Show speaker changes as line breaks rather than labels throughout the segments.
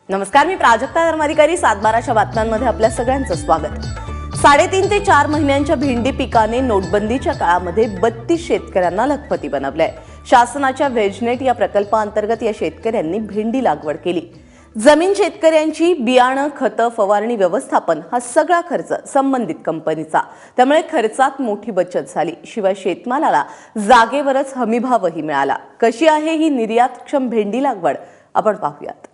नमस्कार, मी प्राजक्ता धर्माधिकारी. 7/12च्या बातम्यांमध्ये आपल्या सगळ्यांचं स्वागत. 3.5 ते 4 महिन्यांच्या भेंडी पिकाने नोटबंदीच्या काळामध्ये 32 शेतकऱ्यांना लखपती बनवलंय. शासनाच्या वेजनेट या प्रकल्पाअंतर्गत या शेतकऱ्यांनी भेंडी लागवड केली. जमीन शेतकऱ्यांची, बियाणं, खतं, फवारणी, व्यवस्थापन हा सगळा खर्च संबंधित कंपनीचा. त्यामुळे खर्चात मोठी बचत झाली. शिवाय शेतमालाला जागेवरच हमीभावही मिळाला. कशी आहे ही निर्यातक्षम भेंडी लागवड आपण पाहूयात.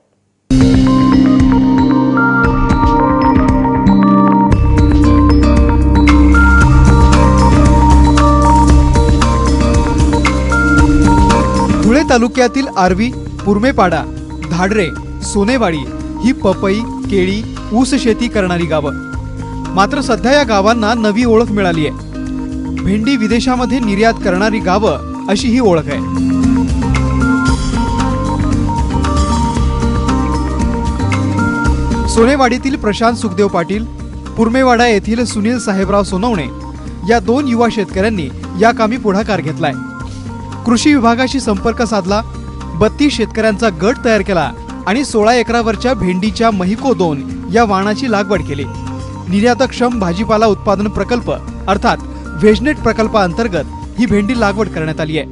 धुळे तालुक्यातील आर्वी, पुरमेपाडा, धाडरे, सोनेवाडी ही पपई, केळी, ऊस शेती करणारी गावं. मात्र सध्या या गावांना नवी ओळख मिळाली आहे. भेंडी विदेशामध्ये निर्यात करणारी गावं अशी ही ओळख आहे. सोनेवाडीतील प्रशांत सुखदेव पाटील, पुरमेवाडा येथील सुनील साहेबराव सोनवणे या 2 युवा शेतकऱ्यांनी या कामी पुढाकार घेतलाय. कृषी विभागाशी संपर्क साधला, 32 शेतकऱ्यांचा गट तयार केला आणि 16 एकरावरच्या भेंडीच्या महिको 2 या वाणाची लागवड केली. निर्यातक्षम भाजीपाला उत्पादन प्रकल्प अर्थात वेजनेट प्रकल्पाअंतर्गत ही भेंडी लागवड करण्यात आली आहे.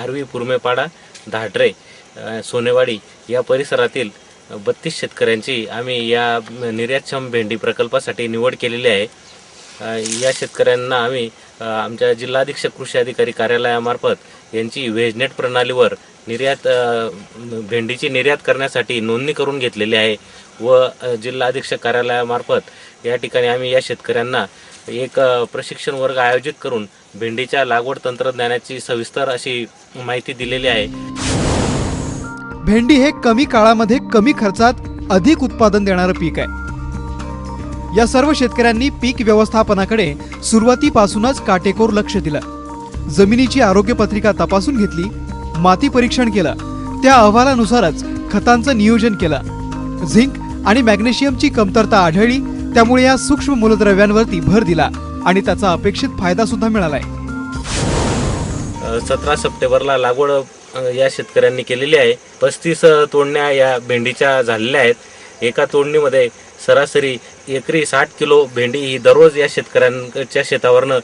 आर्वी, पुरमेपाडा, धाडरे, सोनेवाडी या परिसरातील 32 शेतकऱ्यांची आम्ही या निर्यातक्षम भेंडी प्रकल्पासाठी निवड केलेली आहे. या शेतकऱ्यांना आम्ही आमच्या जिल्हा अधीक्षक कृषी अधिकारी कार्यालयामार्फत यांची वेजनेट प्रणालीवर भेंडीची निर्यात करण्यासाठी नोंदणी करून घेतलेली आहे व जिल्हा अधीक्षक कार्यालयामार्फत या ठिकाणी आम्ही या शेतकऱ्यांना एक प्रशिक्षण वर्ग आयोजित करून भेंडीच्या लागवड तंत्रज्ञानाची सविस्तर अशी माहिती दिलेली आहे.
भेंडी हे कमी काळामध्ये कमी खर्चात अधिक उत्पादन देणारं पीक आहे. या सर्व शेतकऱ्यांनी पीक व्यवस्थापनाकडे सुरुवातीपासूनच काटेकोर लक्ष दिलं. जमिनीची आरोग्य पत्रिका तपासून घेतली, माती परीक्षण केलं, त्या अहवालानुसारच खतांचं नियोजन केलं. झिंक आणि मॅग्नेशियमची कमतरता आढळली, त्यामुळे या सूक्ष्म मूलद्रव्यांवरती भर दिला आणि त्याचा अपेक्षित फायदा सुद्धा मिळालाय.
17 सप्टेंबरला लागवड या शेतकऱ्यांनी केलेली आहे. 35 तोडण्या या भेंडीच्या झालेल्या आहेत. एका तोडणीमध्ये सरासरी एकरी 60 किलो भेंडी ही दररोज या शेतकऱ्यांच्या शेतावरनं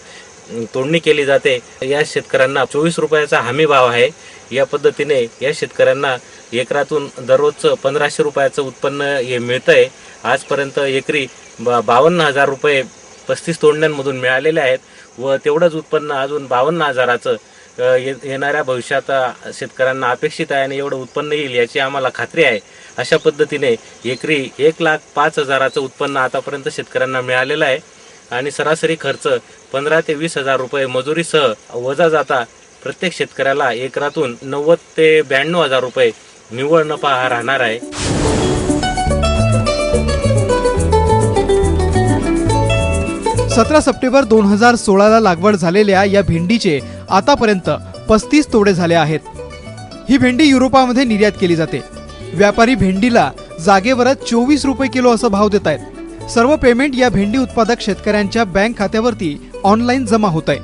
तोडणी केली जाते. या शेतकऱ्यांना 24 रुपयाचा हमी भाव आहे. या पद्धतीने या शेतकऱ्यांना एकरातून दररोजचं 1500 रुपयाचं उत्पन्न हे मिळतंय. आजपर्यंत एकरी 52,000 रुपये 35 तोडण्यांमधून मिळालेले आहेत व तेवढंच उत्पन्न अजून 52,000चं येणाऱ्या भविष्यात शेतकऱ्यांना अपेक्षित आहे आणि एवढं उत्पन्न येईल याची आम्हाला खात्री आहे. अशा पद्धतीने एकरी 1,05,000चं उत्पन्न आतापर्यंत शेतकऱ्यांना मिळालेलं आहे आणि सरासरी खर्च 15,000 ते 20,000 रुपये मजुरीसह वजा जाता प्रत्येक शेतकऱ्याला एकरातून 90,000 ते 92,000 रुपये निव्वळ नफा हा राहणार आहे.
सतरा सप्टेंबर 2016ला लागवड झालेल्या या भेंडीचे आतापर्यंत 35 तोडे झाले आहेत. ही भेंडी युरोपामध्ये निर्यात केली जाते. व्यापारी भेंडीला जागेवरच 24 रुपये किलो असा भाव देत आहेत. सर्व पेमेंट या भेंडी उत्पादक शेतकऱ्यांच्या बँक खात्यावरती ऑनलाईन जमा होत आहे.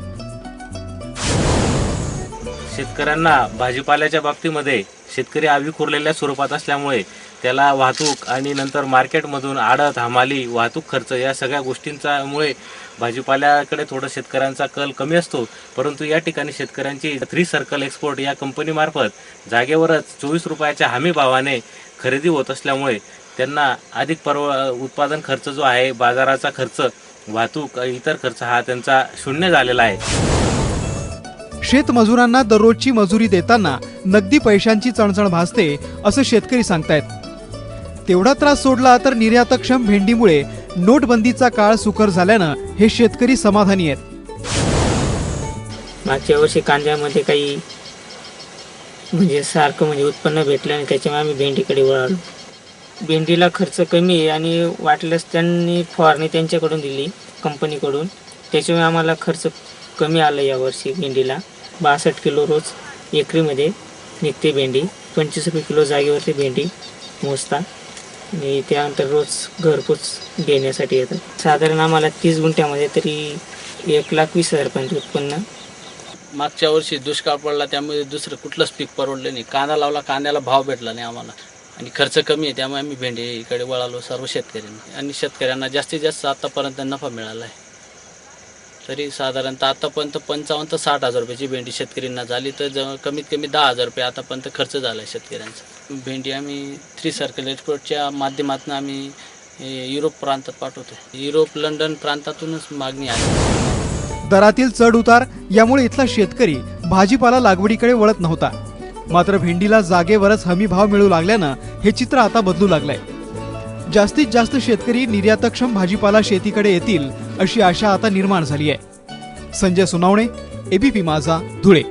शेतकऱ्यांना भाजीपाल्याच्या बाबतीमध्ये शेतकरी आविखुरलेल्या स्वरूपात असल्यामुळे त्याला वाहतूक आणि नंतर मार्केटमधून आडत, हमाली, वाहतूक खर्च या सगळ्या गोष्टींच्यामुळे भाजीपाल्याकडे थोडं शेतकऱ्यांचा कल कमी असतो. परंतु या ठिकाणी शेतकऱ्यांची 3 सर्कल एक्सपोर्ट या कंपनीमार्फत जागेवरच 24 रुपयाच्या हमी भावाने खरेदी होत असल्यामुळे त्यांना अधिक उत्पादन खर्च जो आहे, बाजाराचा खर्च, वाहतूक, इतर खर्च हा त्यांचा शून्य झालेला आहे.
शेतमजुरांना दररोजची मजुरी देताना नगदी पैशांची चणचण भासते असं शेतकरी सांगतायत. तेवढा त्रास सोडला तर निर्यातक्षम भेंडीमुळे नोटबंदीचा काळ सुकर झाल्यानं हे शेतकरी समाधानी आहेत.
मागच्या वर्षी कांद्यामध्ये काही सारखं उत्पन्न भेटलं आणि त्याच्यामुळे आम्ही भेंडीकडे वळालो. भेंडीला खर्च कमी आहे आणि वाटल्यास त्यांनी फवारणी त्यांच्याकडून दिली कंपनीकडून, त्याच्यामुळे आम्हाला खर्च कमी आलं. यावर्षी भेंडीला 62 किलो रोज एकरीमध्ये निघते भेंडी. 25 रुपये किलो जागेवरती भेंडी मोजता आणि त्यानंतर रोज घरपोच देण्यासाठी येतात. साधारण आम्हाला 30 गुंठ्यामध्ये तरी 1,20,000 रुपयांचं उत्पन्न
मागच्या वर्षी दुष्काळ पडला, त्यामुळे दुसरं कुठलंच पीक परवडलं नाही. कांदा लावला, कांद्याला भाव भेटला नाही आम्हाला आणि खर्च कमी आहे, त्यामुळे आम्ही भेंडीकडे वळालो सर्व शेतकऱ्यांनी. आणि शेतकऱ्यांना जास्तीत जास्त आतापर्यंत नफा मिळाला आहे. तरी साधारणतः आतापर्यंत 55 ते 60 हजार रुपयाची भेंडी शेतकऱ्यांना झाली, तर कमीत कमी 10 हजार रुपये आतापर्यंत खर्च झाला आहे शेतकऱ्यांचा. भेंडी आम्ही 3 सर्कल एक्सपोर्टच्या माध्यमातून आम्ही युरोप प्रांतात पाठवतो. युरोप, लंडन प्रांतातूनच मागणी आहे.
दरातील चढ उतार यामुळे इथला शेतकरी भाजीपाला लागवडीकडे वळत नव्हता. मात्र भेंडीला जागेवरच हमी भाव मिळू लागल्यानं हे चित्र आता बदलू लागलंय. जास्तीत जास्त शेतकरी निर्यातक्षम भाजीपाला शेतीकडे येतील अशी आशा आता निर्माण झाली आहे. संजय सोनावणे, एबीपी माझा, धुळे.